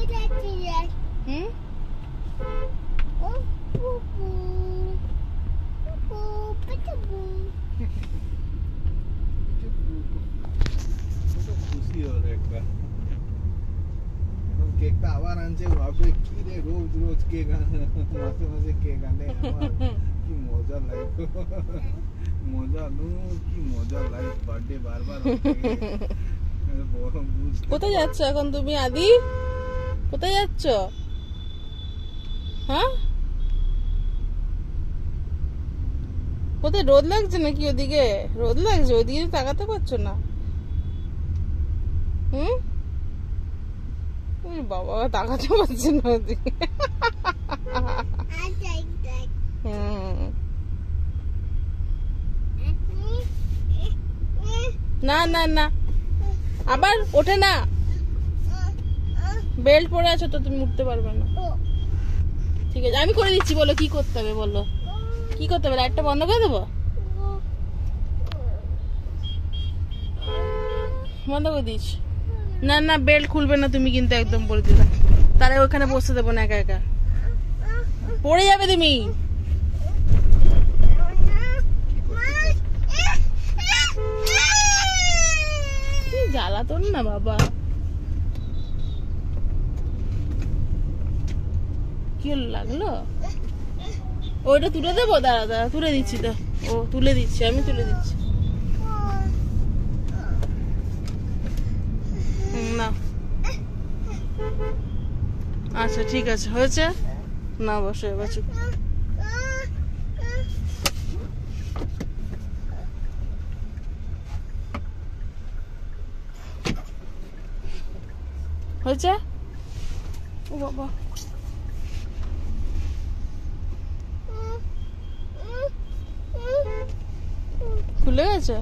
হুম খুশি হলো একটা কেকটা আবার আনছে ভাববে কি রে রোজ রোজ কেক মাসে মাসে কেক আনে আমার কি মজা লাইফ মজা নু কি মজা লাইফ বার্থডে বারবার বড় বুঝতে কোথায় যাচ্ছ এখন তুমি আদি কোথায় যাচ্ছ হ্যাঁ কোথায় রোদ লাগছে নাকি ওদিকে রোদ লাগছে ওদিকে তাকাতে পারছো না হুম বাবা তাকাতে পারছে না ওদিকে না না না আবার ওঠে না বেল্ট পরে আছো তো তুমি উঠতে পারবে না ঠিক আছে আমি করে দিচ্ছি বলো কি করতে হবে বলো কি করতে হবে লাইটটা বন্ধ করে দেবো বন্ধ করে দিচ্ছি না না বেল্ট খুলবে না তুমি কিন্তু একদম পরে দিলে তারা ওখানে বসতে দেবো না একা একা পড়ে যাবে তুমি কি জ্বালাতন না বাবা কি লাগলো ওইটা তুলে দেবো দাঁড়া দাঁড়া তুলে দিচ্ছি তো ও তুলে দিচ্ছি আমি তুলে দিচ্ছি না আচ্ছা ঠিক আছে হয়েছে না বসে এবার চুপ হয়েছে ও বাবা খুলে গেছে